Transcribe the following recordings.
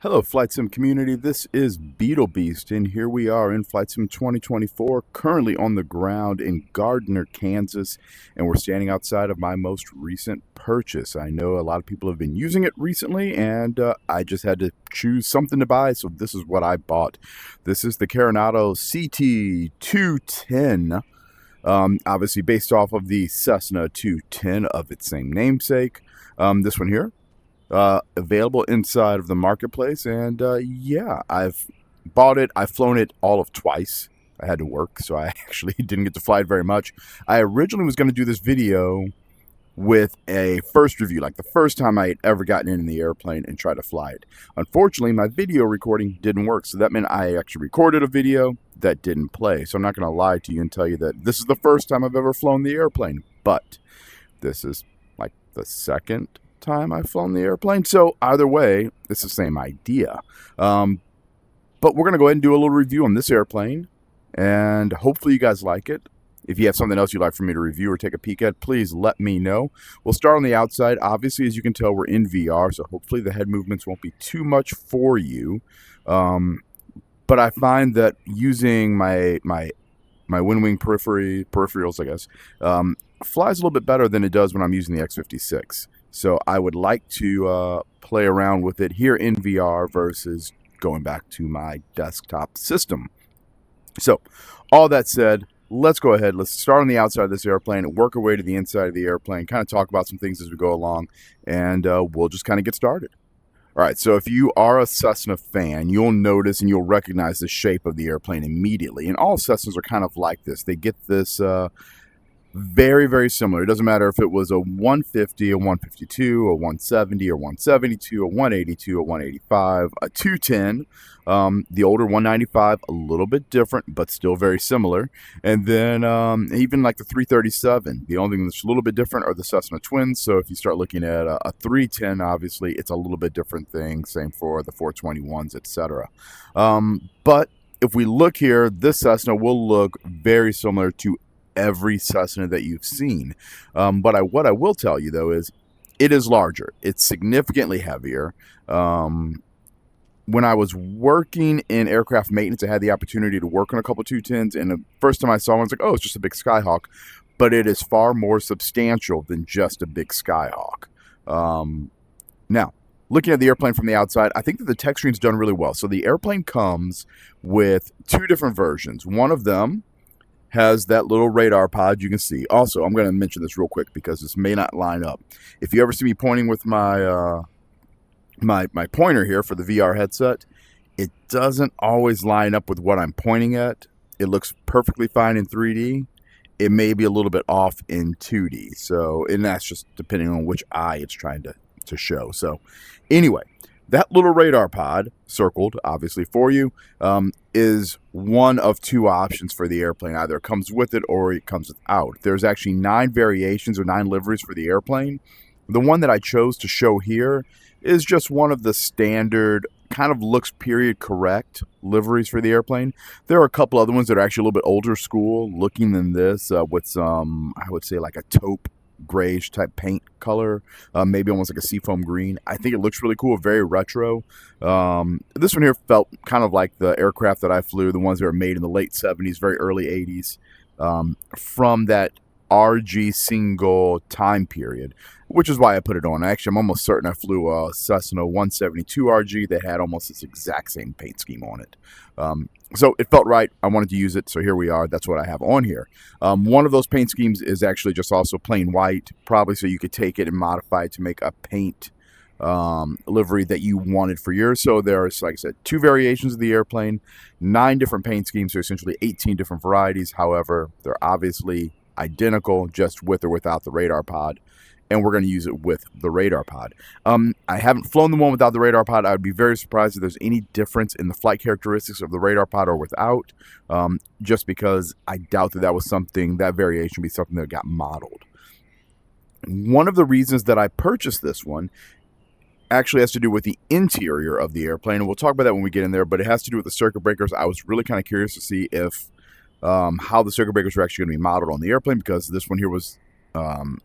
Hello, Flight Sim community. This is Beetle Beast, and here we are in Flight Sim 2024, currently on the ground in Gardner, Kansas, and we're standing outside of my most recent purchase. I know a lot of people have been using it recently, and I just had to choose something to buy, so this is what I bought. This is the Carenado CT210, obviously based off of the Cessna 210 of its same namesake. This one here. Available inside of the marketplace, and yeah, I've bought it. I've flown it all of twice. I had to work, so I actually didn't get to fly it very much. I originally was going to do this video with a first review, like the first time I had ever gotten in the airplane and tried to fly it. Unfortunately, my video recording didn't work, so that meant I actually recorded a video that didn't play. So I'm not going to lie to you and tell you that this is the first time I've ever flown the airplane, but this is like the second time I've flown the airplane. So either way, it's the same idea. But we're going to go ahead and do a little review on this airplane, and hopefully you guys like it. If you have something else you'd like for me to review or take a peek at, please let me know. We'll start on the outside. Obviously, as you can tell, we're in VR, so hopefully the head movements won't be too much for you. But I find that using my wind wing peripherals, I guess, flies a little bit better than it does when I'm using the X56. So I would like to play around with it here in VR versus going back to my desktop system. So all that said, let's go ahead. Let's start on the outside of this airplane and work our way to the inside of the airplane, kind of talk about some things as we go along, and we'll just kind of get started. All right, so if you are a Cessna fan, you'll notice and you'll recognize the shape of the airplane immediately. And all Cessnas are kind of like this. They get this very, very similar. It doesn't matter if it was a 150, a 152, a 170, or 172, a 182, a 185, a 210. The older 195, a little bit different, but still very similar. And then even like the 337, the only thing that's a little bit different are the Cessna twins. So if you start looking at a 310, obviously it's a little bit different thing. Same for the 421s, etc. But if we look here, this Cessna will look very similar to every Cessna that you've seen. But what I will tell you, though, is it is larger. It's significantly heavier. When I was working in aircraft maintenance, I had the opportunity to work on a couple 210s, and the first time I saw one, I was like, oh, it's just a big Skyhawk. But it is far more substantial than just a big Skyhawk. Now, looking at the airplane from the outside, I think that the tech screen's done really well. So the airplane comes with two different versions. One of them has that little radar pod you can see. Also, I'm going to mention this real quick because this may not line up. If you ever see me pointing with my my pointer here for the VR headset, it doesn't always line up with what I'm pointing at. It looks perfectly fine in 3D. It may be a little bit off in 2D. So, and that's just depending on which eye it's trying to show. So, anyway, that little radar pod, circled obviously for you, is one of two options for the airplane. Either it comes with it or it comes without. There's actually 9 variations or 9 liveries for the airplane. The one that I chose to show here is just one of the standard, kind of looks period correct liveries for the airplane. There are a couple other ones that are actually a little bit older school looking than this, with some, I would say, like a taupe grayish type paint color, maybe almost like a seafoam green. I think it looks really cool, very retro. This one here felt kind of like the aircraft that I flew, the ones that were made in the late 70s, very early 80s, from that RG single time period, which is why I put it on. Actually, I'm almost certain I flew a Cessna 172 RG that had almost this exact same paint scheme on it. So it felt right. I wanted to use it, so here we are. That's what I have on here. One of those paint schemes is actually just also plain white, probably so you could take it and modify it to make a paint livery that you wanted for yours. So there's, like I said, 2 variations of the airplane, 9 different paint schemes, so essentially 18 different varieties. However, they're obviously identical, just with or without the radar pod, and we're going to use it with the radar pod. I haven't flown the one without the radar pod. I would be very surprised if there's any difference in the flight characteristics of the radar pod or without, just because I doubt that was something, that variation would be something that got modeled. One of the reasons that I purchased this one actually has to do with the interior of the airplane, and we'll talk about that when we get in there, but it has to do with the circuit breakers. I was really kind of curious to see if how the circuit breakers were actually going to be modeled on the airplane, because this one here was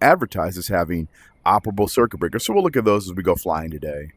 advertised as having operable circuit breakers. So we'll look at those as we go flying today.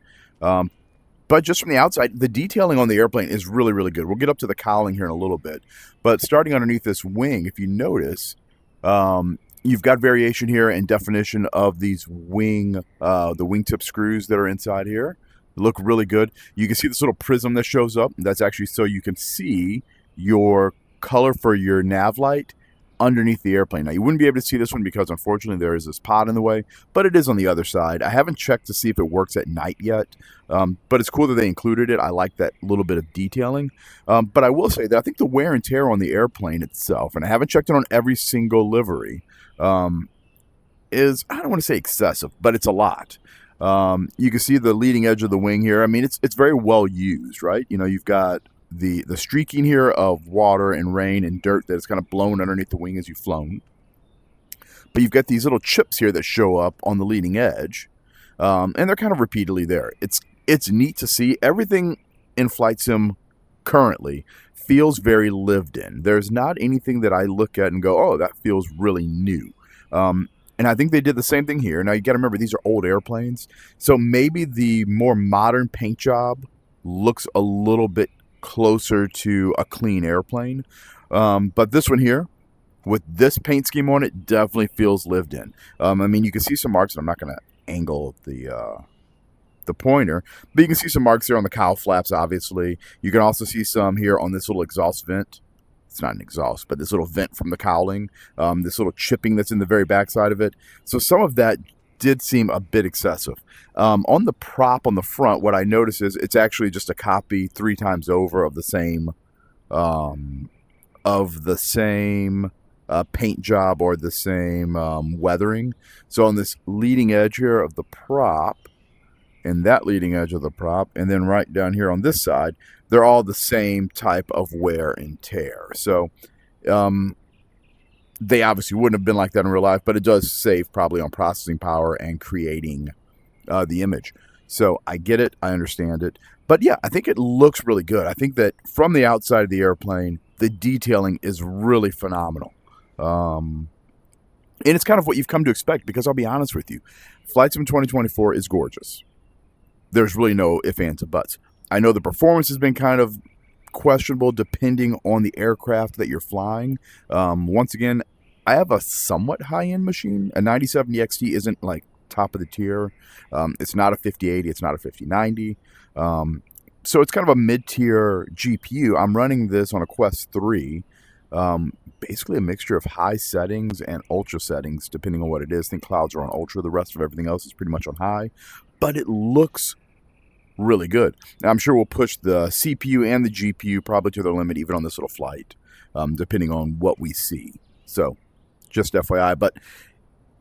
But just from the outside, the detailing on the airplane is really, really good. We'll get up to the cowling here in a little bit. But starting underneath this wing, if you notice, you've got variation here and definition of these the wingtip screws that are inside here. They look really good. You can see this little prism that shows up. That's actually so you can see your color for your nav light underneath the airplane. Now, you wouldn't be able to see this one because, unfortunately, there is this pod in the way, but it is on the other side. I haven't checked to see if it works at night yet, but it's cool that they included it. I like that little bit of detailing. But I will say that I think the wear and tear on the airplane itself, and I haven't checked it on every single livery, is, I don't want to say excessive, but it's a lot. You can see the leading edge of the wing here. I mean, it's very well used, right? You know, you've got the streaking here of water and rain and dirt that is kind of blown underneath the wing as you've flown. But you've got these little chips here that show up on the leading edge, and they're kind of repeatedly there. It's neat to see. Everything in Flight Sim currently feels very lived in. There's not anything that I look at and go, oh, that feels really new. And I think they did the same thing here. Now, you got to remember, these are old airplanes, so maybe the more modern paint job looks a little bit closer to a clean airplane. But this one here, with this paint scheme on it, definitely feels lived in. I mean, you can see some marks, and I'm not going to angle the pointer, but you can see some marks here on the cowl flaps, obviously. You can also see some here on this little exhaust vent. It's not an exhaust, but this little vent from the cowling, this little chipping that's in the very backside of it. So some of that did seem a bit excessive. On the prop on the front, what I notice is it's actually just a copy 3 times over of the same paint job or the same weathering. So on this leading edge here of the prop, and that leading edge of the prop, and then right down here on this side, they're all the same type of wear and tear. So they obviously wouldn't have been like that in real life, but it does save probably on processing power and creating the image. So I get it. I understand it. But yeah, I think it looks really good. I think that from the outside of the airplane, the detailing is really phenomenal. And it's kind of what you've come to expect, because I'll be honest with you, Flight Sim 2024 is gorgeous. There's really no ifs, ands, or buts. I know the performance has been kind of questionable depending on the aircraft that you're flying. Once again, I have a somewhat high-end machine. A 9070 XT isn't like top of the tier. It's not a 5080. It's not a 5090. So it's kind of a mid-tier GPU. I'm running this on a Quest 3. Basically a mixture of high settings and ultra settings, depending on what it is. I think clouds are on ultra. The rest of everything else is pretty much on high. But it looks really good. Now, I'm sure we'll push the CPU and the GPU probably to their limit even on this little flight, depending on what we see. So, just FYI. But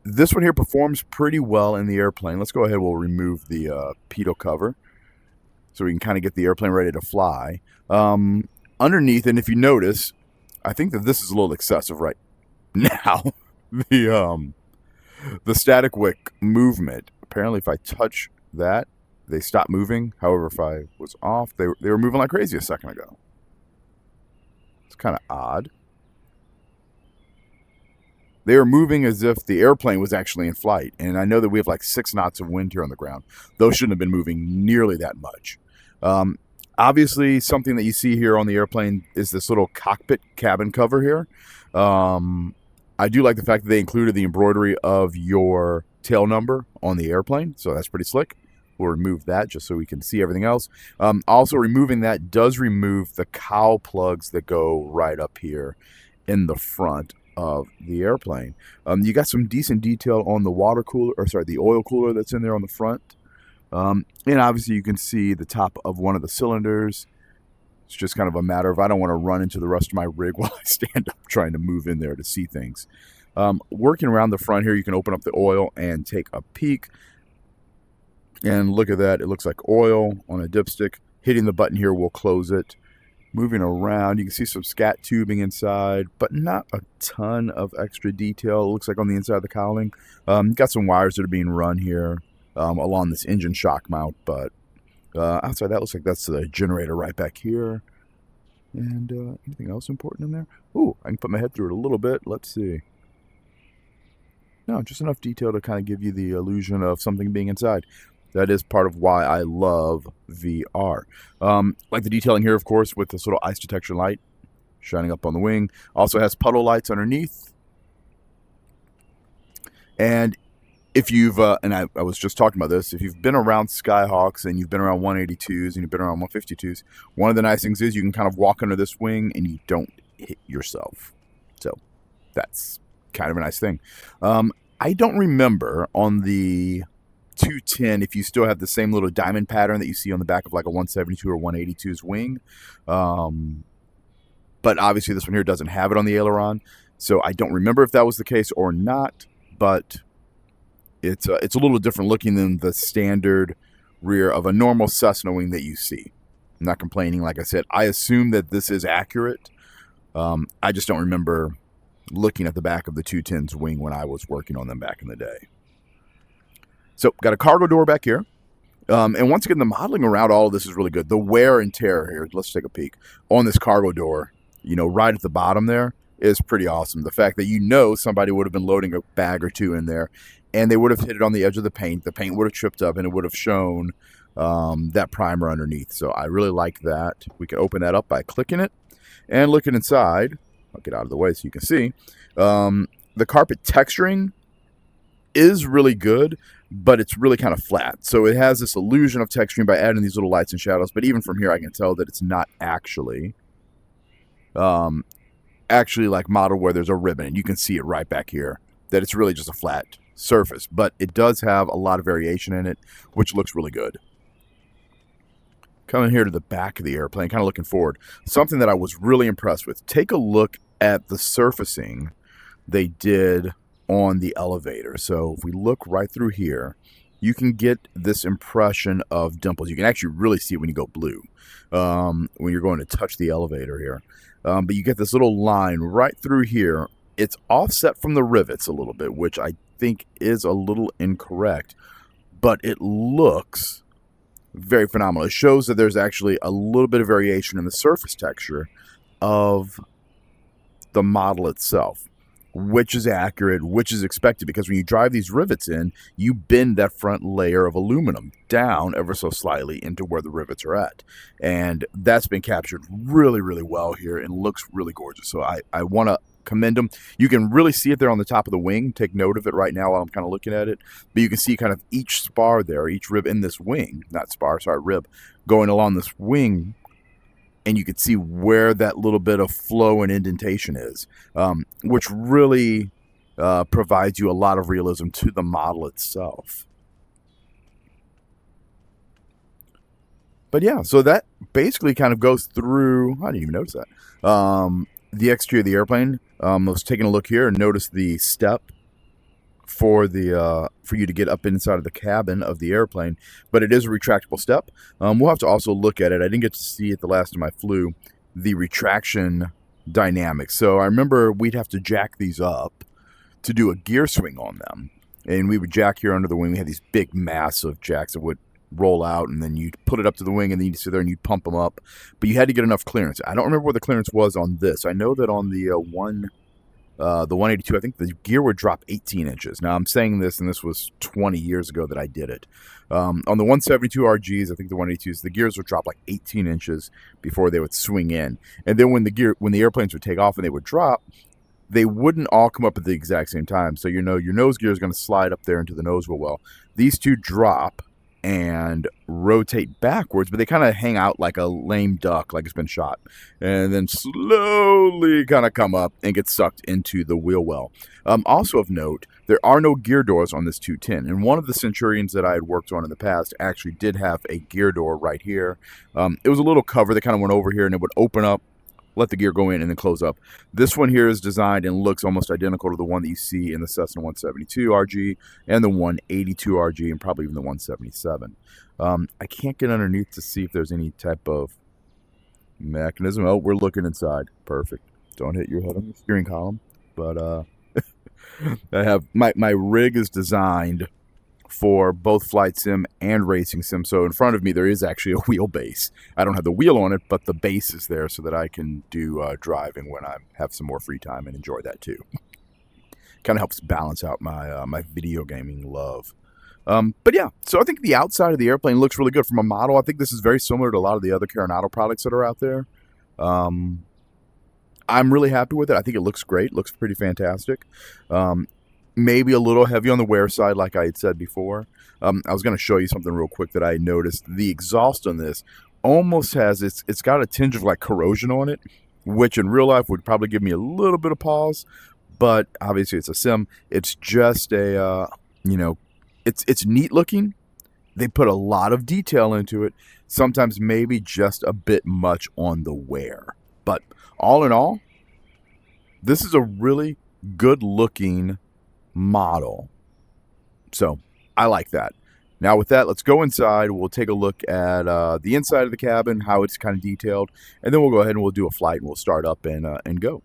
this one here performs pretty well in the airplane. Let's go ahead. We'll remove the pitot cover so we can kind of get the airplane ready to fly. Underneath, and if you notice, I think that this is a little excessive right now. The static wick movement. Apparently, if I touch that, they stop moving. However, if I was off, they were moving like crazy a second ago. It's kind of odd. They were moving as if the airplane was actually in flight. And I know that we have like 6 knots of wind here on the ground. Those shouldn't have been moving nearly that much. Obviously, something that you see here on the airplane is this little cockpit cabin cover here. I do like the fact that they included the embroidery of your tail number on the airplane, so that's pretty slick. We'll remove that just so we can see everything else. Also, removing that does remove the cowl plugs that go right up here in the front of the airplane. You got some decent detail on the water cooler, or sorry, the oil cooler that's in there on the front. And obviously you can see the top of one of the cylinders. It's just kind of a matter of, I don't want to run into the rest of my rig while I stand up trying to move in there to see things. Working around the front here, you can open up the oil and take a peek. And look at that. It looks like oil on a dipstick. Hitting the button here will close it. Moving around, you can see some scat tubing inside, but not a ton of extra detail. It looks like on the inside of the cowling. Got some wires that are being run here along this engine shock mount, but outside that looks like that's the generator right back here. And anything else important in there? Ooh, I can put my head through it a little bit. Let's see. No, just enough detail to kind of give you the illusion of something being inside. That is part of why I love VR. Like the detailing here, of course, with this little ice detection light shining up on the wing. Also has puddle lights underneath. And if you've, and I was just talking about this, if you've been around Skyhawks and you've been around 182s and you've been around 152s, one of the nice things is you can kind of walk under this wing and you don't hit yourself. So that's kind of a nice thing. I don't remember on the 210 if you still have the same little diamond pattern that you see on the back of like a 172 or 182's wing. But obviously this one here doesn't have it on the aileron. So I don't remember if that was the case or not, but it's a little different looking than the standard rear of a normal Cessna wing that you see. I'm not complaining. Like I said, I assume that this is accurate. I just don't remember looking at the back of the 210's wing when I was working on them back in the day. So got a cargo door back here. And once again, the modeling around all of this is really good. The wear and tear here, let's take a peek, on this cargo door, right at the bottom there is pretty awesome. The fact that somebody would have been loading a bag or two in there and they would have hit it on the edge of the paint would have tripped up and it would have shown that primer underneath. So I really like that. We can open that up by clicking it and looking inside. I'll get out of the way so you can see. The carpet texturing is really good, but it's really kind of flat. So it has this illusion of texturing by adding these little lights and shadows. But even from here, I can tell that it's not actually like modeled where there's a ribbon. And you can see it right back here, that it's really just a flat surface. But it does have a lot of variation in it, which looks really good. Coming here to the back of the airplane, kind of looking forward. Something that I was really impressed with. Take a look at the surfacing they did on the elevator. So if we look right through here, you can get this impression of dimples. You can actually really see it when you go blue, when you're going to touch the elevator here. But you get this little line right through here. It's offset from the rivets a little bit, which I think is a little incorrect, but it looks very phenomenal. It shows that there's actually a little bit of variation in the surface texture of the model itself, which is accurate, which is expected, because when you drive these rivets in, you bend that front layer of aluminum down ever so slightly into where the rivets are at. And that's been captured really, really well here and looks really gorgeous. So I want to commend them. You can really see it there on the top of the wing. Take note of it right now while I'm kind of looking at it. But you can see kind of each spar there, each rib in this wing, not spar, sorry, rib, going along this wing. And you can see where that little bit of flow and indentation is, which really provides you a lot of realism to the model itself. But yeah, so that basically kind of goes through, I didn't even notice that, the exterior of the airplane. I was taking a look here and noticed the step for you to get up inside of the cabin of the airplane, but it is a retractable step. We'll have to also look at it. I didn't get to see it the last time I flew, the retraction dynamics. So I remember we'd have to jack these up to do a gear swing on them, and we would jack here under the wing. We had these big massive jacks that would roll out, and then you'd put it up to the wing, and then you'd sit there and you'd pump them up, but you had to get enough clearance. I don't remember what the clearance was on this. I know that on the 182, I think the gear would drop 18 inches. Now, I'm saying this, and this was 20 years ago that I did it. On the 172 RGs, I think the 182s, the gears would drop like 18 inches before they would swing in. And then when the airplanes would take off and they would drop, they wouldn't all come up at the exact same time. So your nose gear is going to slide up there into the nose wheel well. These two drop and rotate backwards, but they kind of hang out like a lame duck, like it's been shot, and then slowly kind of come up and get sucked into the wheel well. Also of note, there are no gear doors on this 210, and one of the Centurions that I had worked on in the past actually did have a gear door right here. It was a little cover that kind of went over here, and it would open up, let the gear go in, and then close up. This one here is designed and looks almost identical to the one that you see in the Cessna 172 RG and the 182 RG and probably even the 177. I can't get underneath to see if there's any type of mechanism. Oh, we're looking inside. Perfect. Don't hit your head on the steering column. But I have my rig is designed for both flight sim and racing sim. So in front of me, there is actually a wheelbase. I don't have the wheel on it, but the base is there so that I can do driving when I have some more free time and enjoy that too. Kind of helps balance out my my video gaming love. But yeah, so I think the outside of the airplane looks really good from a model. I think this is very similar to a lot of the other Carenado products that are out there. Um, I'm really happy with it. I think it looks great. Looks pretty fantastic. Um, Maybe a little heavy on the wear side, like I had said before. I was going to show you something real quick that I noticed. The exhaust on this almost has it's got a tinge of like corrosion on it, which in real life would probably give me a little bit of pause. But obviously, it's a sim. It's just a it's neat looking. They put a lot of detail into it. Sometimes maybe just a bit much on the wear, but all in all, this is a really good looking model. So I like that. Now with that, let's go inside. We'll take a look at the inside of the cabin, how it's kind of detailed, and then we'll go ahead and we'll do a flight and we'll start up and go.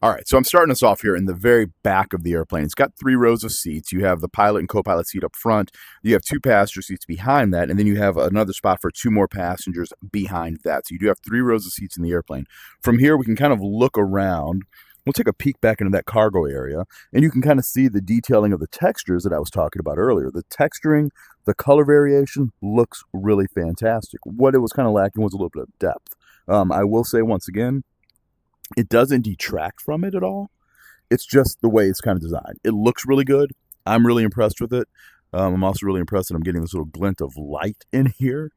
All right, so I'm starting us off here in the very back of the airplane. It's got 3 rows of seats. You have the pilot and co-pilot seat up front. You have 2 passenger seats behind that, and then you have another spot for 2 more passengers behind that. So you do have 3 rows of seats in the airplane. From here, we can kind of look around. We'll take a peek back into that cargo area, and you can kind of see the detailing of the textures that I was talking about earlier. The texturing, the color variation looks really fantastic. What it was kind of lacking was a little bit of depth. I will say once again, it doesn't detract from it at all. It's just the way it's kind of designed. It looks really good. I'm really impressed with it. I'm also really impressed that I'm getting this little glint of light in here.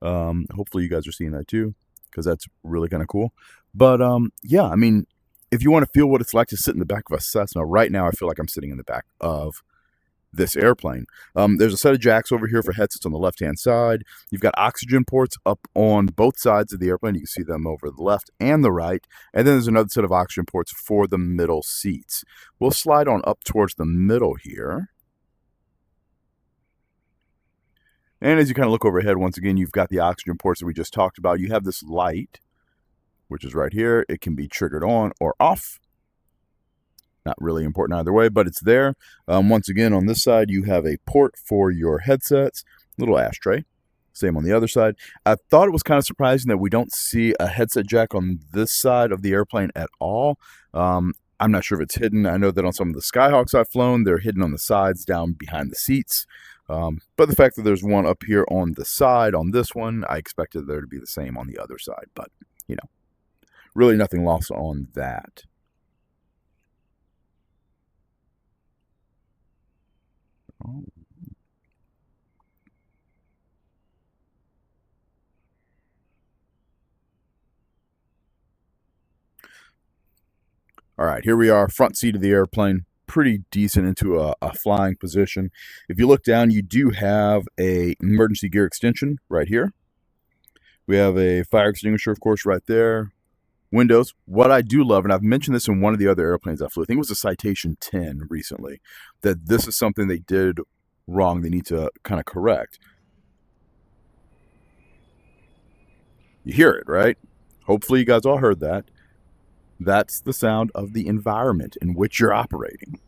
Hopefully you guys are seeing that too, because that's really kind of cool. But yeah, I mean, if you want to feel what it's like to sit in the back of a Cessna, right now I feel like I'm sitting in the back of this airplane. There's a set of jacks over here for headsets on the left-hand side. You've got oxygen ports up on both sides of the airplane. You can see them over the left and the right. And then there's another set of oxygen ports for the middle seats. We'll slide on up towards the middle here. And as you kind of look overhead, once again, you've got the oxygen ports that we just talked about. You have this light, which is right here. It can be triggered on or off. Not really important either way, but it's there. Once again, on this side, you have a port for your headsets, little ashtray. Same on the other side. I thought it was kind of surprising that we don't see a headset jack on this side of the airplane at all. I'm not sure if it's hidden. I know that on some of the Skyhawks I've flown, they're hidden on the sides down behind the seats. But the fact that there's one up here on the side on this one, I expected there to be the same on the other side. But, you know, really nothing lost on that. Oh. All right, here we are, front seat of the airplane, pretty decent into a flying position. If you look down, you do have a emergency gear extension right here. We have a fire extinguisher, of course, right there. Windows. What I do love, and I've mentioned this in one of the other airplanes I flew, I think it was a Citation 10 recently, that this is something they did wrong they need to kind of correct. You hear it, right? Hopefully you guys all heard that. That's the sound of the environment in which you're operating.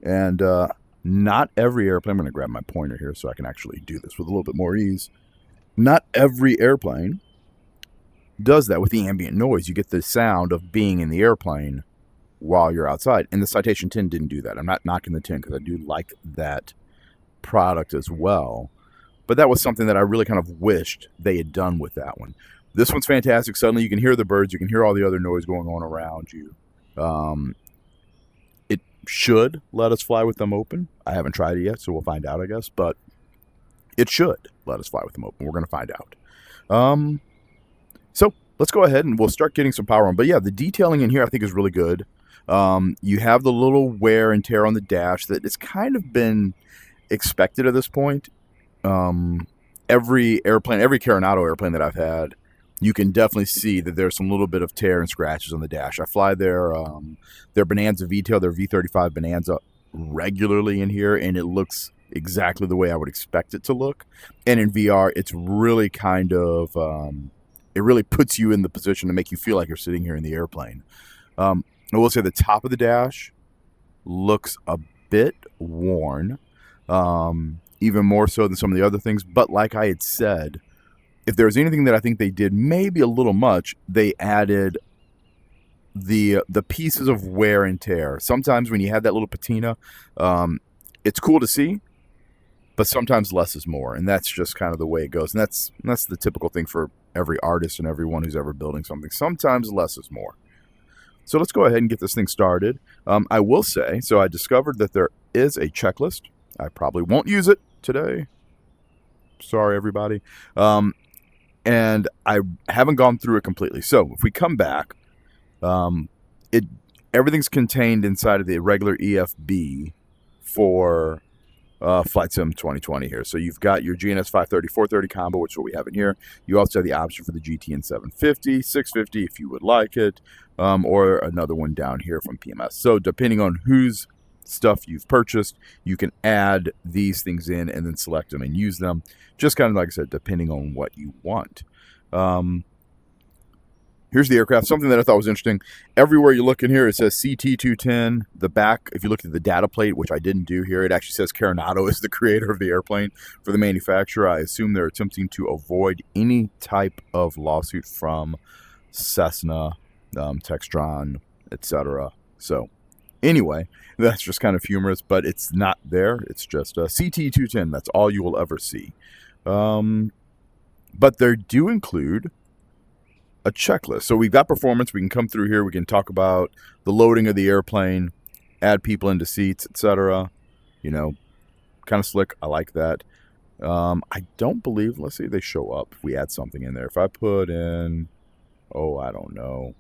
And not every airplane, I'm going to grab my pointer here so I can actually do this with a little bit more ease. Not every airplane does that with the ambient noise. You get the sound of being in the airplane while you're outside. And the Citation 10 didn't do that. I'm not knocking the 10 because I do like that product as well. But that was something that I really kind of wished they had done with that one. This one's fantastic. Suddenly you can hear the birds. You can hear all the other noise going on around you. It should let us fly with them open. I haven't tried it yet, so we'll find out, I guess. But it should let us fly with them open. We're going to find out. So let's go ahead and we'll start getting some power on. But yeah, the detailing in here I think is really good. You have the little wear and tear on the dash that it's kind of been expected at this point. Every Carenado airplane that I've had, you can definitely see that there's some little bit of tear and scratches on the dash. I fly their Bonanza V-tail, their V35 Bonanza regularly in here, and it looks exactly the way I would expect it to look. And in VR, it's really kind of, it really puts you in the position to make you feel like you're sitting here in the airplane. I will say the top of the dash looks a bit worn, even more so than some of the other things. But like I had said, if there was anything that I think they did maybe a little much, they added the pieces of wear and tear. Sometimes when you have that little patina, it's cool to see, but sometimes less is more, and that's just kind of the way it goes. And that's the typical thing for every artist and everyone who's ever building something. Sometimes less is more. So let's go ahead and get this thing started. I will say, so I discovered that there is a checklist. I probably won't use it today. Sorry, everybody. And I haven't gone through it completely. So if we come back, everything's contained inside of the regular EFB for Flight Sim 2020 here. So you've got your GNS 530, 430 combo, which is what we have in here. You also have the option for the GTN 750, 650 if you would like it, or another one down here from PMS. So depending on whose stuff you've purchased, you can add these things in and then select them and use them. Just kind of like I said, depending on what you want. Here's the aircraft. Something that I thought was interesting. Everywhere you look in here, it says CT210. The back, if you look at the data plate, which I didn't do here, it actually says Carenado is the creator of the airplane for the manufacturer. I assume they're attempting to avoid any type of lawsuit from Cessna, Textron, etc. So anyway, that's just kind of humorous, but it's not there. It's just a CT210. That's all you will ever see. But they do include a checklist. So we've got performance. We can come through here. We can talk about the loading of the airplane, add people into seats, etc. You know, kind of slick. I like that. I don't believe, let's see if they show up. If we add something in there. If I put in, I don't know.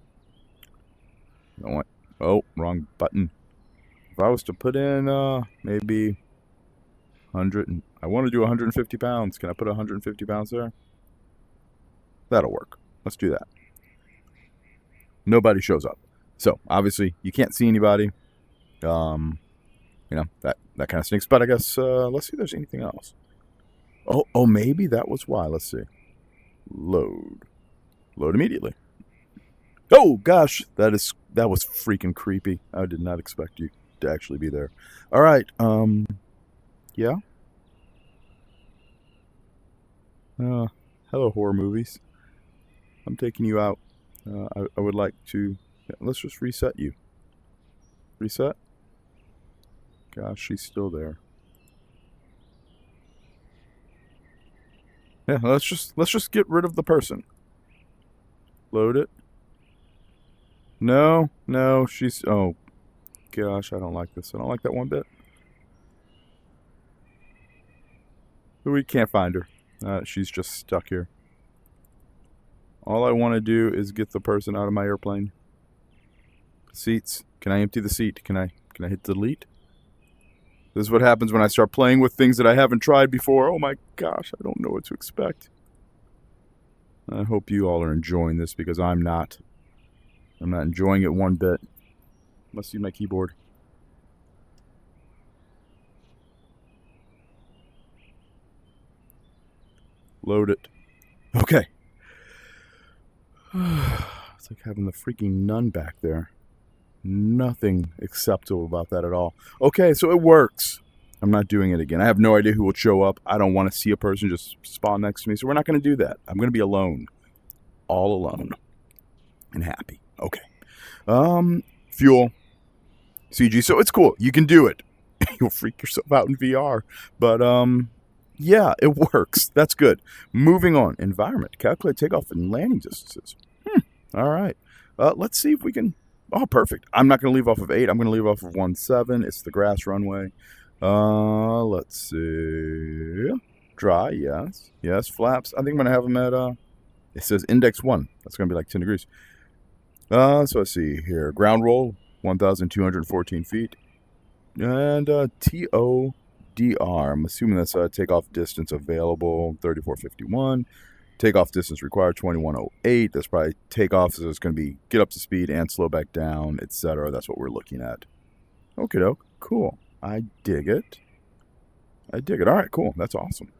You know what? Oh, wrong button. If I was to put in maybe 100, I want to do 150 pounds. Can I put 150 pounds there? That'll work. Let's do that. Nobody shows up. So obviously you can't see anybody. You know, that kind of stinks. But I guess let's see if there's anything else. Oh, maybe that was why. Let's see. Load immediately. Oh gosh, that was freaking creepy. I did not expect you to actually be there. All right. Yeah. Hello, horror movies. I'm taking you out. I would like to... let's just reset you. Reset? Gosh, she's still there. Yeah, let's just get rid of the person. Load it. No, she's... Oh, gosh, I don't like this. I don't like that one bit. We can't find her. She's just stuck here. All I want to do is get the person out of my airplane. Seats. Can I empty the seat? Can I hit delete? This is what happens when I start playing with things that I haven't tried before. Oh my gosh, I don't know what to expect. I hope you all are enjoying this because I'm not. I'm not enjoying it one bit. Must see my keyboard. Load it. Okay. It's like having the freaking nun back there. Nothing acceptable about that at all. Okay, so it works. I'm not doing it again. I have no idea who will show up. I don't want to see a person just spawn next to me, so we're not going to do that. I'm going to be alone. All alone. And happy. Okay. Fuel. CG. So it's cool. You can do it. You'll freak yourself out in VR. But, yeah, it works. That's good. Moving on. Environment. Calculate takeoff and landing distances. All right. Let's see if we can... Oh, perfect. I'm not going to leave off of 8. I'm going to leave off of 1.7. It's the grass runway. Let's see. Dry, yes. Yes, flaps. I think I'm going to have them at... it says index 1. That's going to be like 10 degrees. So let's see here. Ground roll, 1,214 feet. And TODR. I'm assuming that's takeoff distance available, 3451. Takeoff distance required, 2108. That's probably takeoff, so it's going to be get up to speed and slow back down, etc. That's what we're looking at. Okie doke. Cool. I dig it. All right, cool. That's awesome.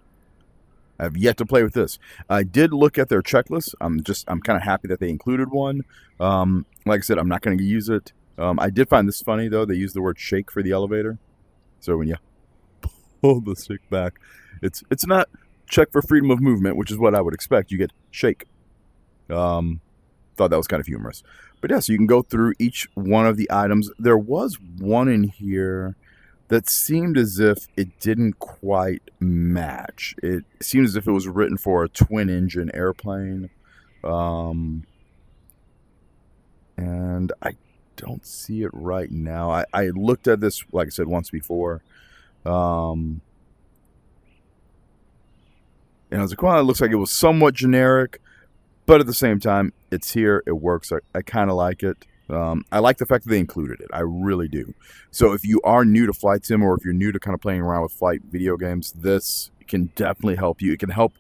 I have yet to play with this. I did look at their checklist. I'm kind of happy that they included one. Like I said, I'm not going to use it. I did find this funny, though. They use the word shake for the elevator. So when you pull the stick back, it's not check for freedom of movement, which is what I would expect. You get shake. Thought that was kind of humorous. But yeah, so you can go through each one of the items. There was one in here that seemed as if it didn't quite match. It seemed as if it was written for a twin-engine airplane. And I don't see it right now. I looked at this, like I said, once before. And I was like, well, it looks like it was somewhat generic. But at the same time, it's here. It works. I kind of like it. I like the fact that they included it. I really do. So if you are new to flight sim, or if you're new to kind of playing around with flight video games, this can definitely help you. It can help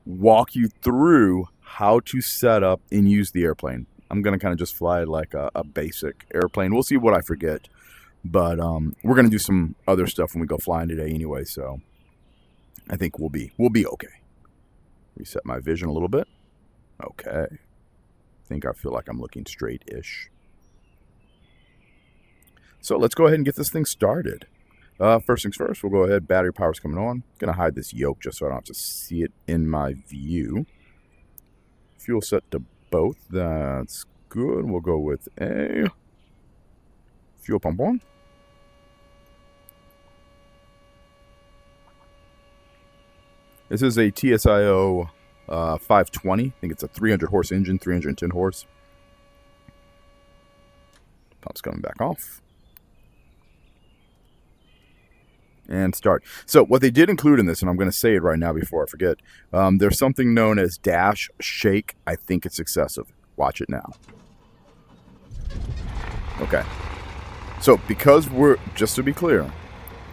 walk you through how to set up and use the airplane. I'm going to kind of just fly like a basic airplane. We'll see what I forget. But we're going to do some other stuff when we go flying today anyway. So I think we'll be okay. Reset my vision a little bit. Okay. I feel like I'm looking straight-ish. So let's go ahead and get this thing started. First things first, we'll go ahead. Battery power's coming on. I'm going to hide this yoke just so I don't have to see it in my view. Fuel set to both. That's good. We'll go with a fuel pump on. This is a TSIO 520. I think it's a 300 horse engine, 310 horse. Pump's coming back off. And start. So what they did include in this, and I'm going to say it right now before I forget, there's something known as dash shake. I think it's excessive. Watch it now. Okay. So because just to be clear,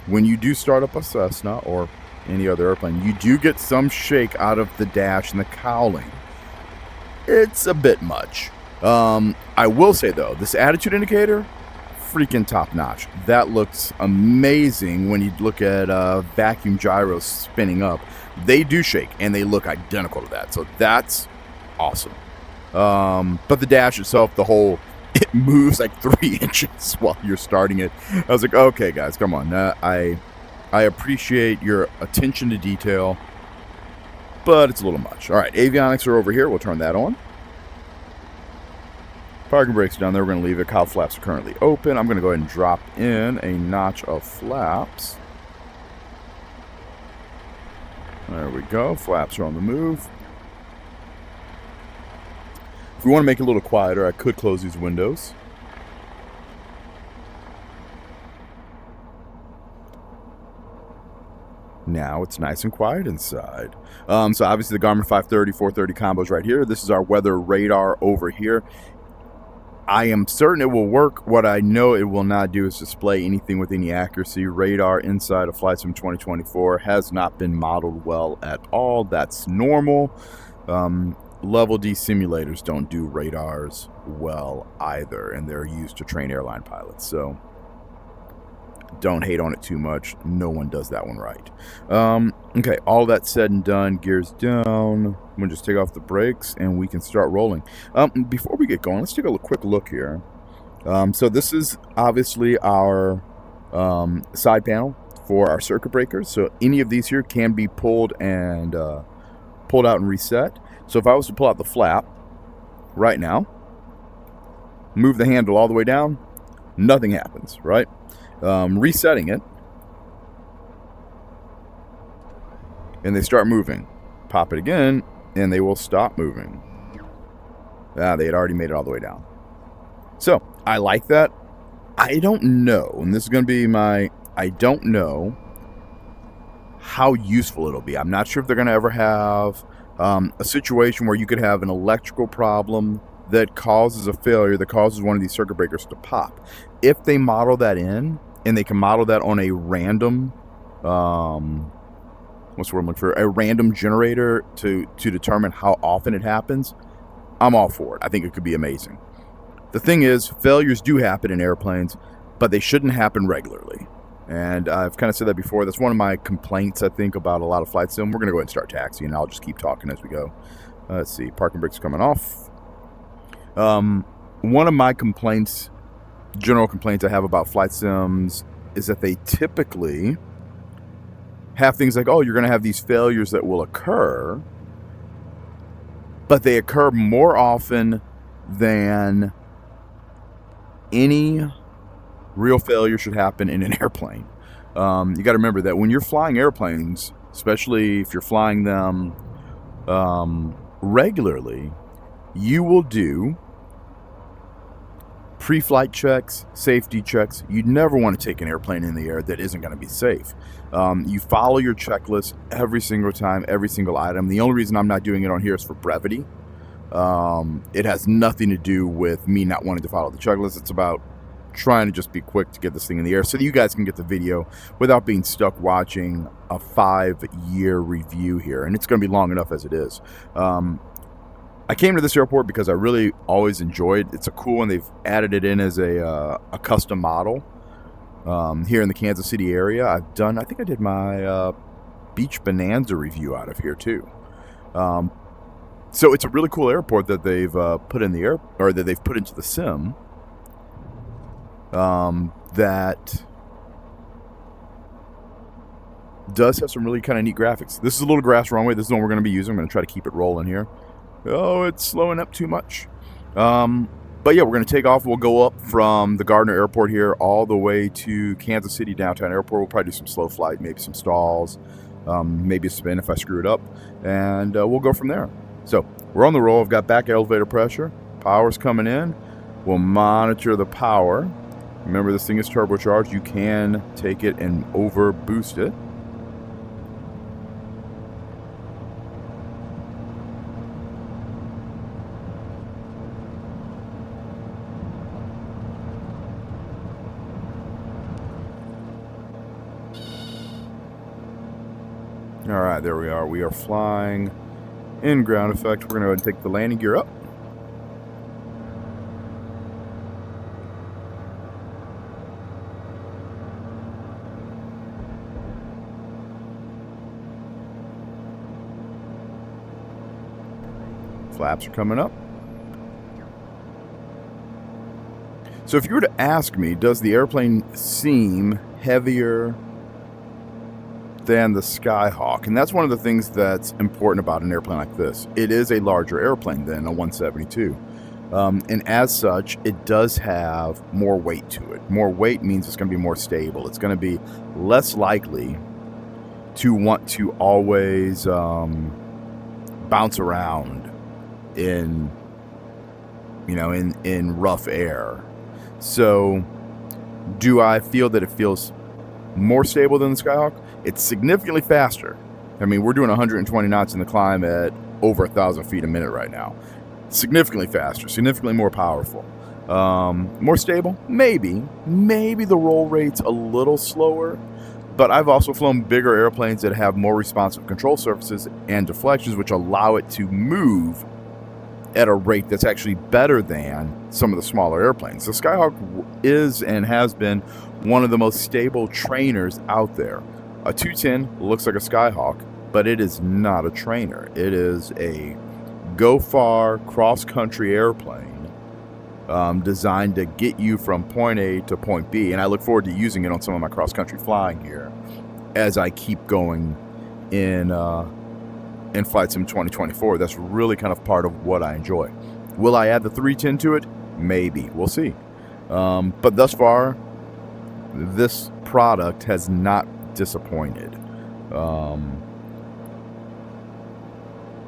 when you do start up a Cessna or any other airplane, you do get some shake out of the dash and the cowling. It's a bit much. I will say though, this attitude indicator, freaking top notch. That looks amazing when you look at vacuum gyros spinning up. They do shake and they look identical to that. So that's awesome. But the dash itself, it moves like 3 inches while you're starting it. I was like, okay guys, come on. I appreciate your attention to detail, but it's a little much. All right, avionics are over here. We'll turn that on. Parking brakes down there. We're going to leave it. Cowl flaps are currently open. I'm going to go ahead and drop in a notch of flaps. There we go. Flaps are on the move. If we want to make it a little quieter, I could close these windows. Now it's nice and quiet inside. So obviously the Garmin 530, 430 combos right here. This is our weather radar over here. I am certain it will work. What I know it will not do is display anything with any accuracy. Radar inside of Flight Sim 2024 has not been modeled well at all. That's normal. Level D simulators don't do radars well either, and they're used to train airline pilots. So don't hate on it too much. No one does that one right. Okay, all that said and done, gears down. I'm going to just take off the brakes and we can start rolling. Before we get going, let's take a quick look here. So this is obviously our side panel for our circuit breakers. So any of these here can be pulled out and reset. So if I was to pull out the flap right now, move the handle all the way down, nothing happens, right? Resetting it, and they start moving. Pop it again, and they will stop moving. They had already made it all the way down. So, I like that. I don't know, and this is going to be I don't know how useful it'll be. I'm not sure if they're going to ever have a situation where you could have an electrical problem that causes a failure, that causes one of these circuit breakers to pop. If they model that in, and they can model that on a random, what's the word I'm looking for? A random generator to determine how often it happens, I'm all for it. I think it could be amazing. The thing is, failures do happen in airplanes, but they shouldn't happen regularly. And I've kind of said that before. That's one of my complaints, I think, about a lot of flight sim. We're going to go ahead and start taxiing, and I'll just keep talking as we go. Let's see. Parking brakes coming off. One of my general complaints I have about flight sims is that they typically have things like, oh, you're going to have these failures that will occur, but they occur more often than any Real failure should happen in an airplane. You got to remember that when you're flying airplanes, especially if you're flying them regularly, you will do pre-flight checks, safety checks. You never want to take an airplane in the air that isn't going to be safe. You follow your checklist every single time, every single item. The only reason I'm not doing it on here is for brevity. It has nothing to do with me not wanting to follow the checklist. It's about trying to just be quick to get this thing in the air so that you guys can get the video without being stuck watching a 5-year review here. And it's going to be long enough as it is. I came to this airport because I really always enjoyed. It's a cool one. They've added it in as a custom model here in the Kansas City area. I think I did my Beach Bonanza review out of here too. So it's a really cool airport that they've put in the air, or that they've put into the sim. That does have some really kind of neat graphics. This is a little grass runway. This is the one we're going to be using. I'm going to try to keep it rolling here. Oh, it's slowing up too much. But yeah, we're going to take off. We'll go up from the Gardner Airport here all the way to Kansas City Downtown Airport. We'll probably do some slow flight, maybe some stalls, maybe a spin if I screw it up, and we'll go from there. So we're on the roll. I've got back elevator pressure. Power's coming in. We'll monitor the power. Remember, this thing is turbocharged. You can take it and over boost it. All right, there we are. We are flying in ground effect. We're going to go ahead and take the landing gear up. Flaps are coming up. So if you were to ask me, does the airplane seem heavier than the Skyhawk? And that's one of the things that's important about an airplane like this. It is a larger airplane than a 172. And as such, it does have more weight to it. More weight means it's going to be more stable. It's going to be less likely to want to always bounce around in rough air. So do I feel that it feels more stable than the Skyhawk? It's significantly faster. I mean, we're doing 120 knots in the climb at over 1,000 feet a minute right now. Significantly faster, significantly more powerful. More stable? Maybe. Maybe the roll rate's a little slower, but I've also flown bigger airplanes that have more responsive control surfaces and deflections, which allow it to move at a rate that's actually better than some of the smaller airplanes. The Skyhawk is and has been one of the most stable trainers out there. A 210 looks like a Skyhawk, but it is not a trainer. It is a go-far cross-country airplane designed to get you from point A to point B, and I look forward to using it on some of my cross-country flying here as I keep going in Flight Sim 2024. That's really kind of part of what I enjoy. Will I add the 310 to it? Maybe. We'll see. But thus far, this product has not disappointed.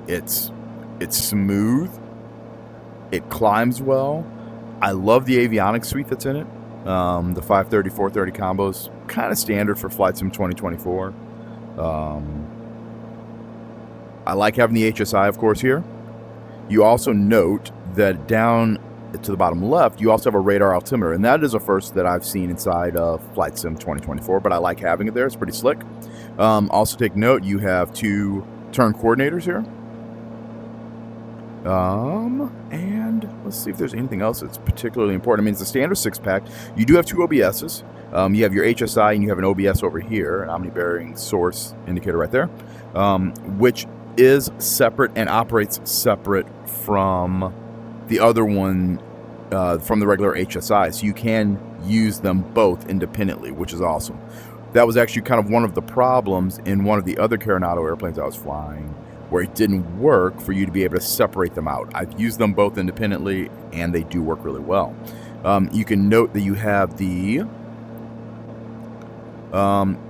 It's smooth. It climbs well. I love the avionics suite that's in it. The 530, 430 combos, kind of standard for Flight Sim 2024. I like having the HSI, of course, here. You also note that down to the bottom left, you also have a radar altimeter, and that is a first that I've seen inside of Flight Sim 2024, but I like having it there. It's pretty slick. Also take note, you have 2 turn coordinators here. And let's see if there's anything else that's particularly important. I mean, it's a standard 6-pack. You do have 2 OBSs. You have your HSI and you have an OBS over here, an omni-bearing source indicator right there, which is separate and operates separate from the other one, from the regular HSI. So you can use them both independently, which is awesome. That was actually kind of one of the problems in one of the other Carenado airplanes I was flying, where it didn't work for you to be able to separate them out. I've used them both independently, and they do work really well. You can note that you have the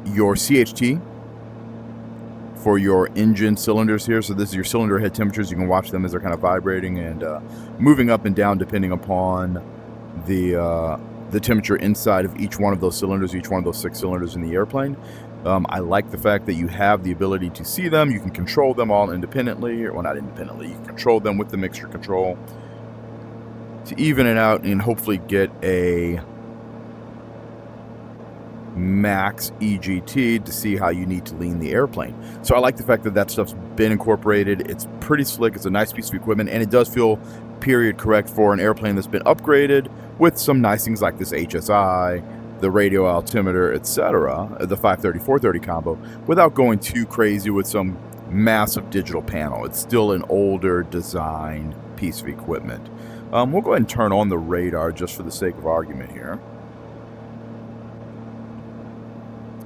your CHT for your engine cylinders here. So this is your cylinder head temperatures. You can watch them as they're kind of vibrating and moving up and down depending upon the temperature inside of each one of those cylinders, each one of those 6 cylinders in the airplane. I like the fact that you have the ability to see them. You can control them all independently, well, not independently. You can control them with the mixture control to even it out and hopefully get a max EGT to see how you need to lean the airplane. So I like the fact that that stuff's been incorporated. It's pretty slick. It's a nice piece of equipment, and it does feel period correct for an airplane that's been upgraded with some nice things like this HSI, the radio altimeter, etc., the 530-430 combo, without going too crazy with some massive digital panel. It's still an older design piece of equipment. We'll go ahead and turn on the radar just for the sake of argument here.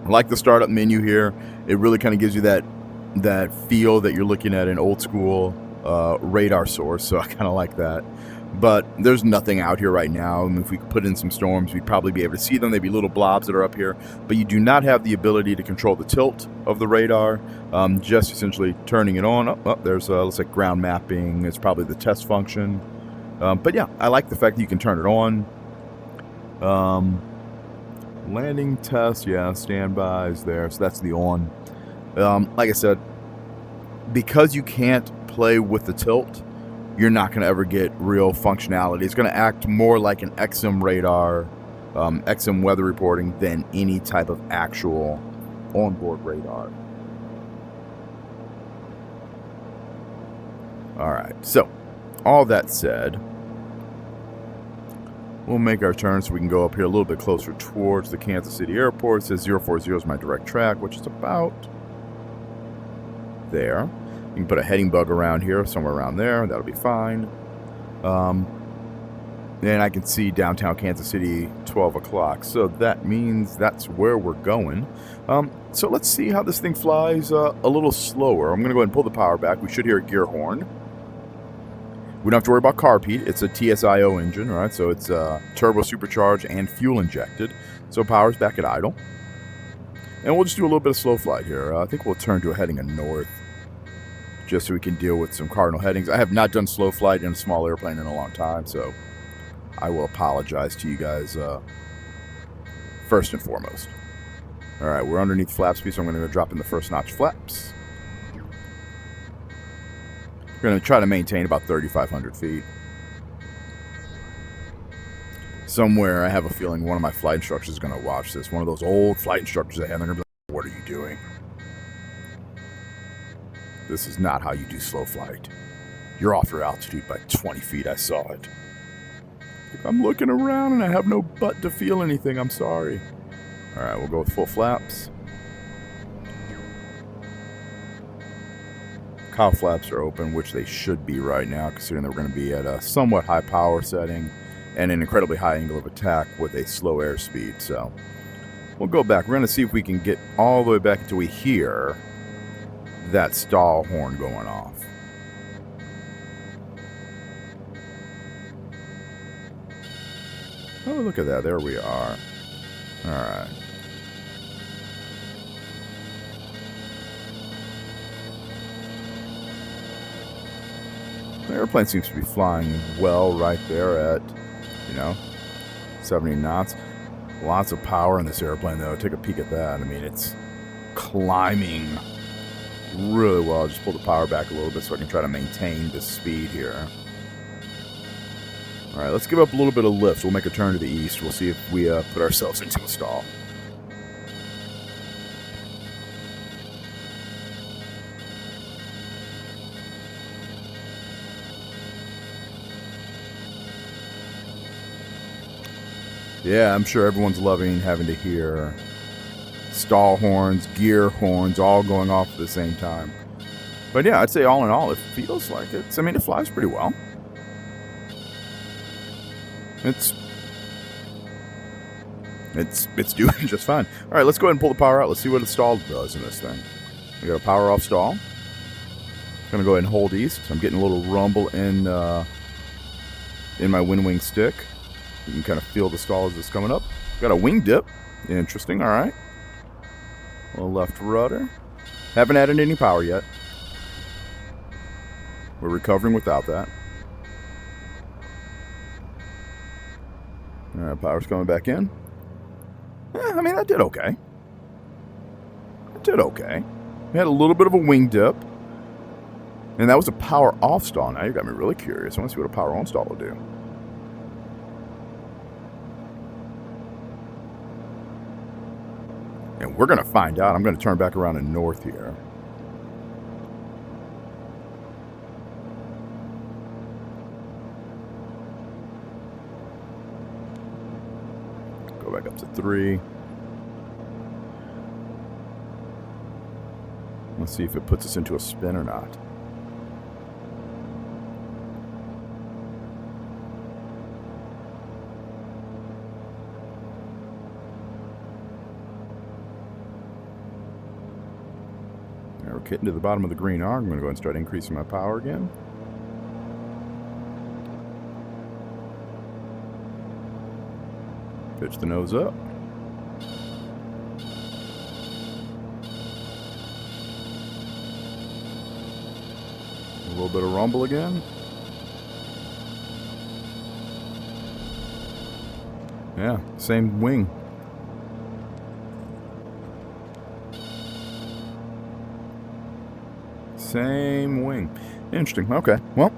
I like the startup menu here. It really kind of gives you that feel that you're looking at an old school radar source, so I kind of like that. But there's nothing out here right now. I mean, if we could put in some storms, we'd probably be able to see them. They'd be little blobs that are up here. But you do not have the ability to control the tilt of the radar, just essentially turning it on. There's looks like ground mapping. It's probably the test function. But yeah, I like the fact that you can turn it on. Landing test, yeah, standby is there, so that's the on. Like I said, because you can't play with the tilt, you're not going to ever get real functionality. It's going to act more like an XM radar, XM weather reporting than any type of actual onboard radar. All right, so all that said, we'll make our turn so we can go up here a little bit closer towards the Kansas City airport. It says 040 is my direct track, which is about there. You can put a heading bug around here, somewhere around there. That'll be fine. And I can see downtown Kansas City, 12 o'clock. So that means that's where we're going. So let's see how this thing flies a little slower. I'm going to go ahead and pull the power back. We should hear a gear horn. We don't have to worry about carb heat. It's a TSIO engine, right? So it's turbo supercharged and fuel injected. So power's back at idle. And we'll just do a little bit of slow flight here. I think we'll turn to a heading of north just so we can deal with some cardinal headings. I have not done slow flight in a small airplane in a long time, so I will apologize to you guys first and foremost. All right, we're underneath flap speed, so I'm going to go drop in the first notch flaps. We're going to try to maintain about 3,500 feet. Somewhere, I have a feeling one of my flight instructors is going to watch this. One of those old flight instructors I had, they're going to be like, what are you doing? This is not how you do slow flight. You're off your altitude by 20 feet, I saw it. I'm looking around and I have no butt to feel anything, I'm sorry. All right, we'll go with full flaps. Cow flaps are open, which they should be right now, considering that we're going to be at a somewhat high power setting and an incredibly high angle of attack with a slow airspeed. So we'll go back. We're going to see if we can get all the way back until we hear that stall horn going off. Oh, look at that. There we are. All right. The airplane seems to be flying well right there at, 70 knots. Lots of power in this airplane, though. Take a peek at that. I mean, it's climbing really well. I'll just pull the power back a little bit so I can try to maintain this speed here. All right, let's give up a little bit of lift. We'll make a turn to the east. We'll see if we put ourselves into a stall. Yeah, I'm sure everyone's loving having to hear stall horns, gear horns, all going off at the same time. But yeah, I'd say all in all, it feels like it flies pretty well. It's doing just fine. All right, let's go ahead and pull the power out. Let's see what the stall does in this thing. We got a power off stall. I'm gonna go ahead and hold east. I'm getting a little rumble in my wind wing stick. You can kind of feel the stall as it's coming up. Got a wing dip. Interesting, alright. A little left rudder. Haven't added any power yet. We're recovering without that. Alright, power's coming back in. I mean, that did okay. It did okay. We had a little bit of a wing dip. And that was a power off stall. Now you got me really curious. I want to see what a power on stall will do. And we're going to find out. I'm going to turn back around to north here. Go back up to 3. Let's see if it puts us into a spin or not. Now we're getting to the bottom of the green arc. I'm going to go ahead and start increasing my power again. Pitch the nose up. A little bit of rumble again. Yeah, same wing. Same wing. Interesting. Okay, well.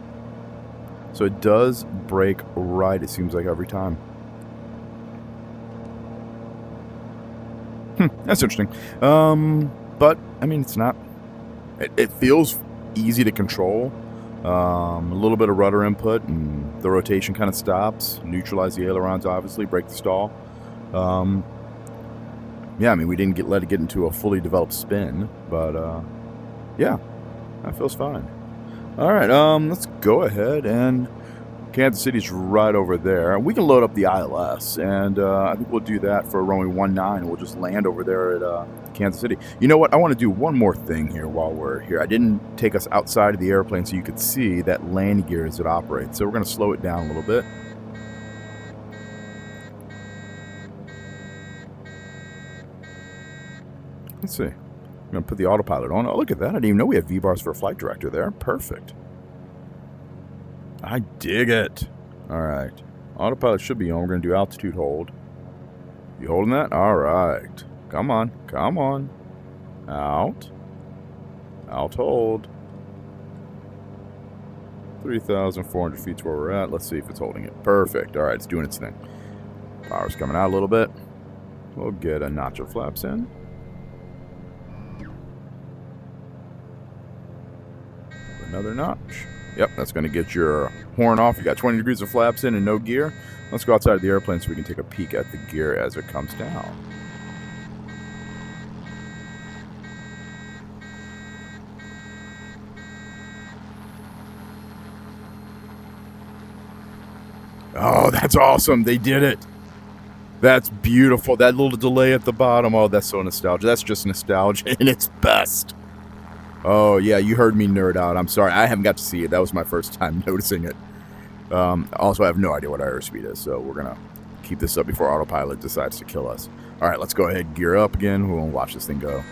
So it does break right, it seems like, every time. That's interesting. But, I mean, it's not... It feels easy to control. A little bit of rudder input, and the rotation kind of stops. Neutralize the ailerons, obviously. Break the stall. Yeah, I mean, we didn't let it get into a fully developed spin. But, yeah. That feels fine. Alright, let's go ahead and... Kansas City's right over there. We can load up the ILS, and I think we'll do that for runway 19, and we'll just land over there at Kansas City. You know what? I want to do one more thing here while we're here. I didn't take us outside of the airplane so you could see that landing gear as it operates, so we're going to slow it down a little bit. Let's see. I'm going to put the autopilot on. Oh, look at that. I didn't even know we had V-bars for a flight director there. Perfect. I dig it. Alright. Autopilot should be on. We're going to do altitude hold. You holding that? Alright. Come on. Come on. Out. Out hold. 3,400 feet's where we're at. Let's see if it's holding it. Perfect. Alright, it's doing its thing. Power's coming out a little bit. We'll get a notch of flaps in. Another notch. Yep, that's going to get your horn off. You got 20 degrees of flaps in and no gear. Let's go outside of the airplane so we can take a peek at the gear as it comes down. Oh, that's awesome. They did it. That's beautiful. That little delay at the bottom. Oh, that's so nostalgic. That's just nostalgia in its best. Oh, yeah, you heard me nerd out. I'm sorry. I haven't got to see it. That was my first time noticing it. Also, I have no idea what airspeed is, so we're going to keep this up before autopilot decides to kill us. All right, let's go ahead and gear up again. We'll watch this thing go.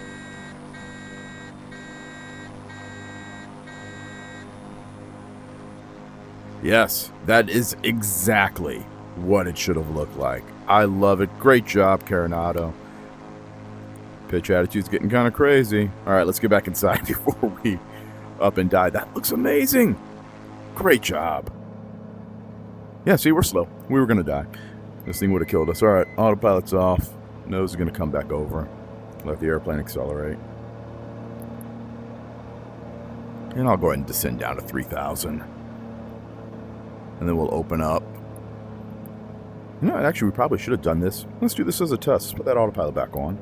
Yes, that is exactly what it should have looked like. I love it. Great job, Carenado. Pitch attitude's getting kind of crazy. All right, let's get back inside before we up and die. That looks amazing. Great job. Yeah, see, we're slow. We were going to die. This thing would have killed us. All right, autopilot's off. Nose is going to come back over. Let the airplane accelerate. And I'll go ahead and descend down to 3,000. And then we'll open up. You know, actually, we probably should have done this. Let's do this as a test. Let's put that autopilot back on.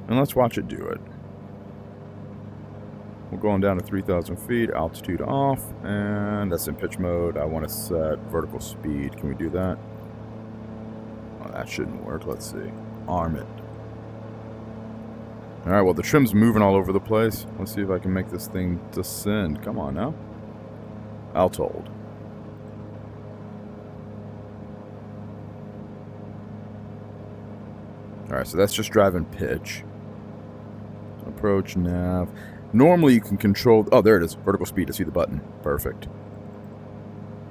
And let's watch it do it. We're going down to 3,000 feet, altitude off, and that's in pitch mode. I want to set vertical speed. Can we do that? Oh, that shouldn't work. Let's see. Arm it. All right, well, the trim's moving all over the place. Let's see if I can make this thing descend. Come on now. Alt hold. Alright, so that's just driving pitch. Approach, nav. Normally you can control... Oh, there it is. Vertical speed. I see the button. Perfect.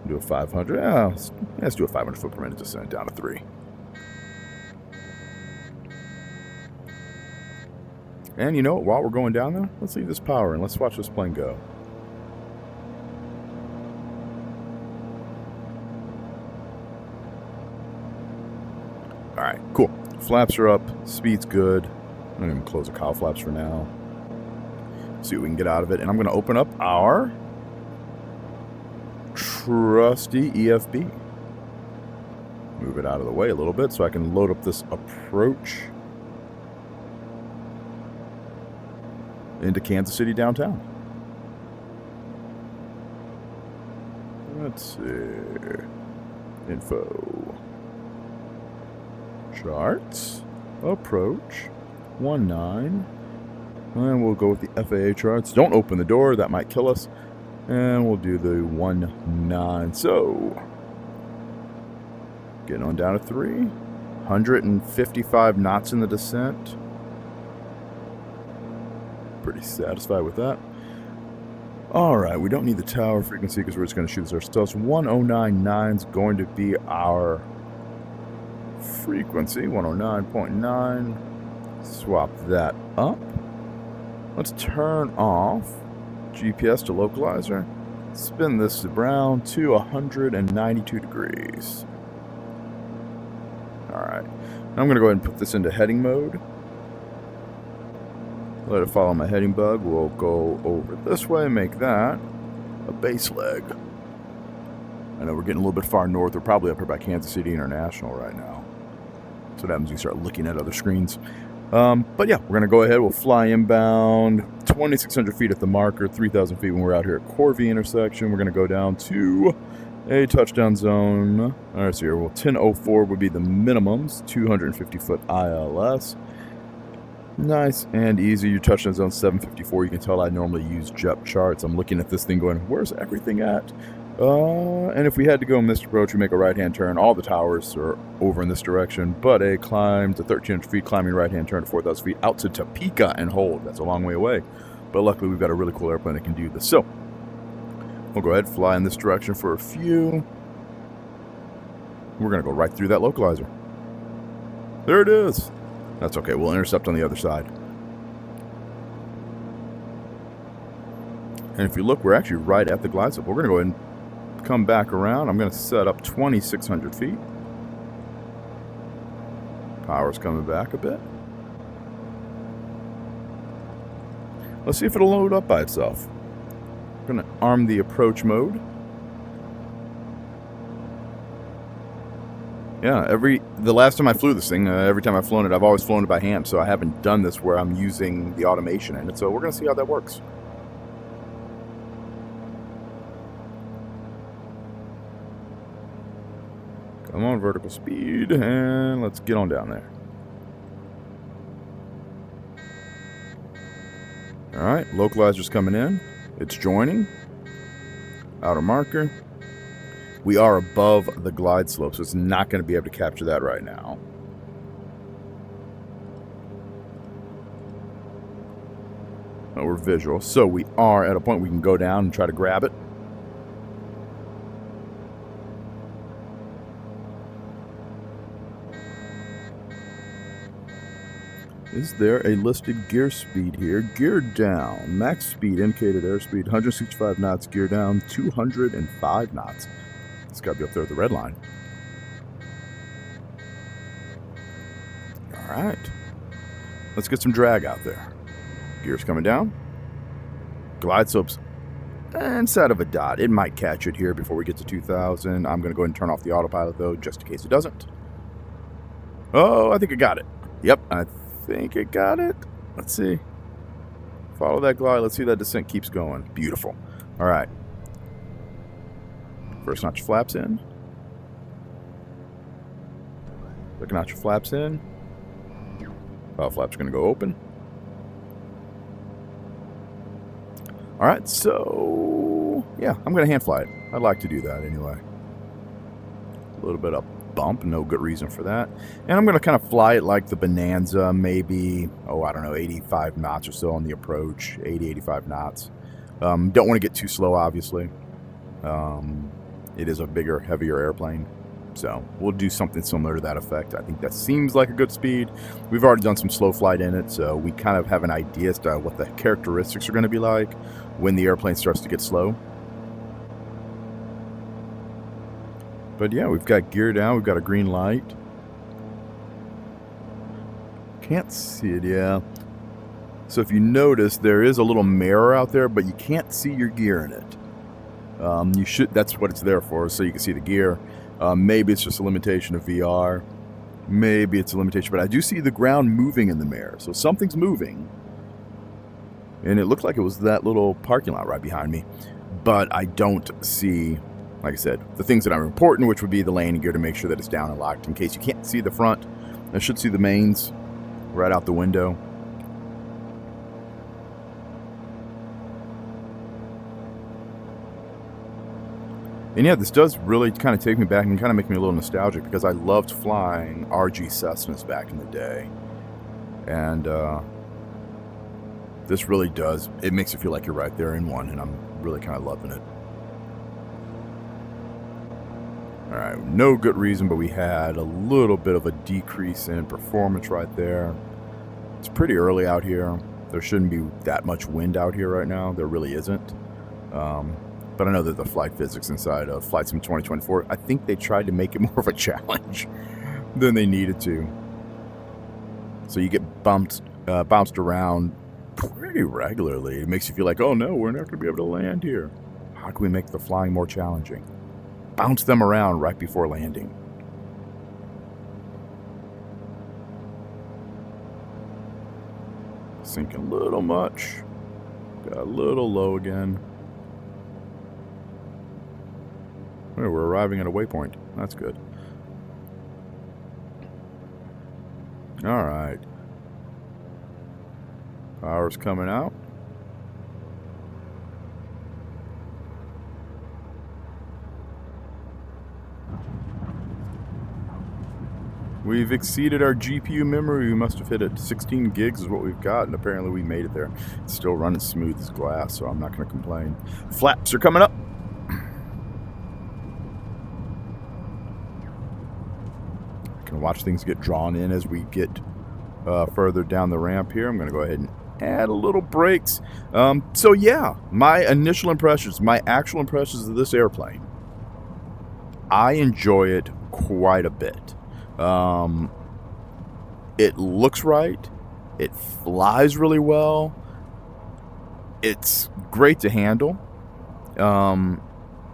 Do a 500. Let's do a 500 foot per minute descent down to 3. And you know what? While we're going down there, let's leave this power and let's watch this plane go. Alright, cool. Flaps are up. Speed's good. I'm going to even close the cowl flaps for now. See what we can get out of it. And I'm going to open up our trusty EFB. Move it out of the way a little bit so I can load up this approach into Kansas City downtown. Let's see. Info. Charts. Approach. 19. And we'll go with the FAA charts. Don't open the door. That might kill us. And we'll do the 19. So, getting on down to 3. 155 knots in the descent. Pretty satisfied with that. Alright, we don't need the tower frequency because we're just going to shoot this ourselves. 1099 is going to be our frequency. 109.9. Swap that up. Let's turn off GPS to localizer. Spin this around to 192 degrees. Alright. I'm going to go ahead and put this into heading mode. Let it follow my heading bug. We'll go over this way and make that a base leg. I know we're getting a little bit far north. We're probably up here by Kansas City International right now. So that happens when you start looking at other screens. But yeah, we're going to go ahead. We'll fly inbound 2,600 feet at the marker, 3,000 feet when we're out here at Corvey intersection. We're going to go down to a touchdown zone. All right, so here, well, 1004 would be the minimums, 250 foot ILS. Nice and easy. Your touchdown zone 754. You can tell I normally use JEP charts. I'm looking at this thing going, where's everything at? And if we had to go in this approach, we make a right-hand turn. All the towers are over in this direction, but a climb to 1,300 feet, climbing right-hand turn to 4,000 feet, out to Topeka and hold. That's a long way away. But luckily, we've got a really cool airplane that can do this. So, we'll go ahead and fly in this direction for a few. We're going to go right through that localizer. There it is. That's okay. We'll intercept on the other side. And if you look, we're actually right at the glide slope. We're going to go ahead and come back around. I'm going to set up 2,600 feet. Power's coming back a bit. Let's see if it'll load up by itself. I'm going to arm the approach mode. Yeah, the last time I flew this thing, every time I've flown it, I've always flown it by hand, so I haven't done this where I'm using the automation in it, so we're going to see how that works. Come on, vertical speed, and let's get on down there. Alright, localizer's coming in. It's joining. Outer marker. We are above the glide slope, so it's not going to be able to capture that right now. Oh, we're visual. So we are at a point we can go down and try to grab it. Is there a listed gear speed here? Gear down. Max speed, indicated airspeed, 165 knots. Gear down, 205 knots. It's got to be up there at the red line. All right. Let's get some drag out there. Gear's coming down. Glide slope's inside of a dot. It might catch it here before we get to 2,000. I'm going to go ahead and turn off the autopilot, though, just in case it doesn't. Oh, I think it got it. Yep, I think it got it. Let's see. Follow that glide. Let's see that descent keeps going. Beautiful. All right. First notch flaps in. Second notch flaps in. Bow flaps are going to go open. Alright, so yeah, I'm going to hand fly it. I'd like to do that anyway. A little bit up bump, no good reason for that. And I'm going to kind of fly it like the Bonanza, maybe, I don't know, 85 knots or so on the approach, 80, 85 knots. Don't want to get too slow, obviously. It is a bigger, heavier airplane. So we'll do something similar to that effect. I think that seems like a good speed. We've already done some slow flight in it, so we kind of have an idea as to what the characteristics are going to be like when the airplane starts to get slow. But yeah, we've got gear down. We've got a green light. Can't see it, yeah. So if you notice, there is a little mirror out there, but you can't see your gear in it. You should. That's what it's there for, so you can see the gear. Maybe it's just a limitation of VR. Maybe it's a limitation, but I do see the ground moving in the mirror. So something's moving. And it looked like it was that little parking lot right behind me. But I don't see, like I said, the things that are important, which would be the landing gear to make sure that it's down and locked. In case you can't see the front, I should see the mains right out the window. And yeah, this does really kind of take me back and kind of make me a little nostalgic because I loved flying RG Cessnas back in the day. And this really does, it makes you feel like you're right there in one, and I'm really kind of loving it. Alright, no good reason, but we had a little bit of a decrease in performance right there. It's pretty early out here. There shouldn't be that much wind out here right now. There really isn't. But I know that the flight physics inside of Flight Sim 2024, I think they tried to make it more of a challenge than they needed to. So you get bounced around pretty regularly. It makes you feel like, oh no, we're not going to be able to land here. How can we make the flying more challenging? Bounce them around right before landing. Sinking a little much. Got a little low again. Oh, we're arriving at a waypoint. That's good. Alright. Power's coming out. We've exceeded our GPU memory. We must have hit it. 16 gigs is what we've got, and apparently we made it there. It's still running smooth as glass, so I'm not going to complain. Flaps are coming up. Watch things get drawn in as we get further down the ramp here. I'm going to go ahead and add a little brakes. So yeah, my initial impressions, my actual impressions of this airplane, I enjoy it quite a bit. It looks right. It flies really well. It's great to handle.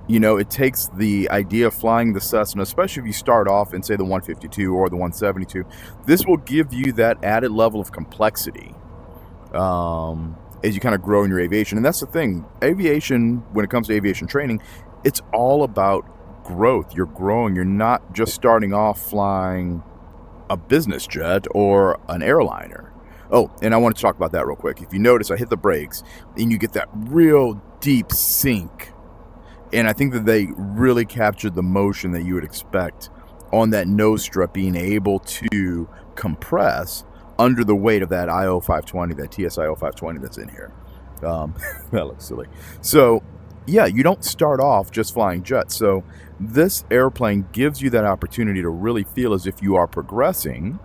You know, it takes the idea of flying the Cessna, especially if you start off in, say, the 152 or the 172. This will give you that added level of complexity as you kind of grow in your aviation. And that's the thing. Aviation, when it comes to aviation training, it's all about growth. You're growing. You're not just starting off flying a business jet or an airliner. Oh, and I want to talk about that real quick. If you notice, I hit the brakes, and you get that real deep sink. And I think that they really captured the motion that you would expect on that nose strip being able to compress under the weight of that IO 520, that TSIO 520 that's in here. That looks silly. So, yeah, you don't start off just flying jets. So this airplane gives you that opportunity to really feel as if you are progressing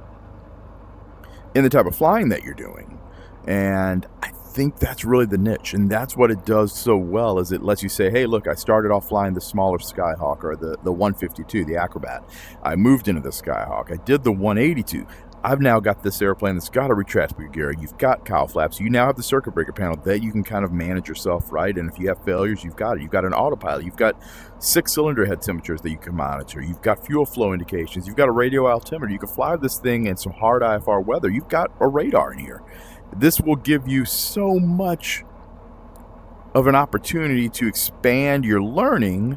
in the type of flying that you're doing. And I think that's really the niche, and that's what it does so well, is it lets you say, hey, look, I started off flying the smaller Skyhawk, or the 152, the Acrobat. I moved into the Skyhawk. I did the 182. I've now got this airplane that's got a retractable gear. You've got cowl flaps. You now have the circuit breaker panel that you can kind of manage yourself, right? And if you have failures, you've got it. You've got an autopilot. You've got 6 cylinder head temperatures that you can monitor. You've got fuel flow indications. You've got a radio altimeter. You can fly this thing in some hard IFR weather. You've got a radar in here. This will give you so much of an opportunity to expand your learning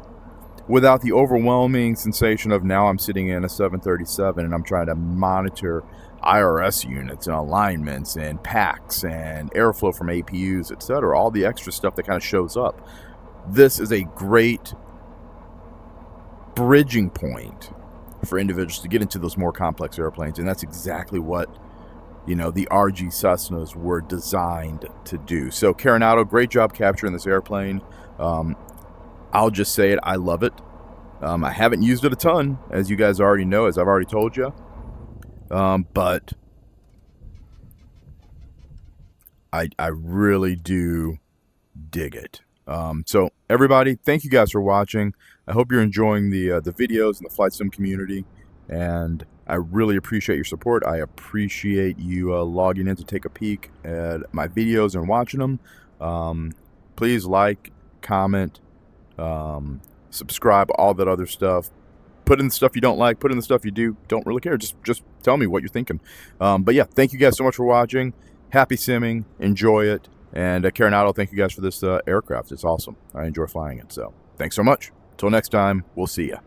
without the overwhelming sensation of, now I'm sitting in a 737 and I'm trying to monitor IRS units and alignments and packs and airflow from APUs, etc. All the extra stuff that kind of shows up. This is a great bridging point for individuals to get into those more complex airplanes, and that's exactly what the RG Cessnas were designed to do. So Carenado, great job capturing this airplane. I'll just say it, I love it. I haven't used it a ton, as you guys already know, as I've already told you, but I really do dig it. So everybody, thank you guys for watching. I hope you're enjoying the videos and the flight sim community, and I really appreciate your support. I appreciate you logging in to take a peek at my videos and watching them. Please like, comment, subscribe, all that other stuff. Put in the stuff you don't like, put in the stuff you do. Don't really care. Just tell me what you're thinking. But yeah, thank you guys so much for watching. Happy simming. Enjoy it. And Carenado, thank you guys for this aircraft. It's awesome. I enjoy flying it. So thanks so much. Till next time, we'll see ya.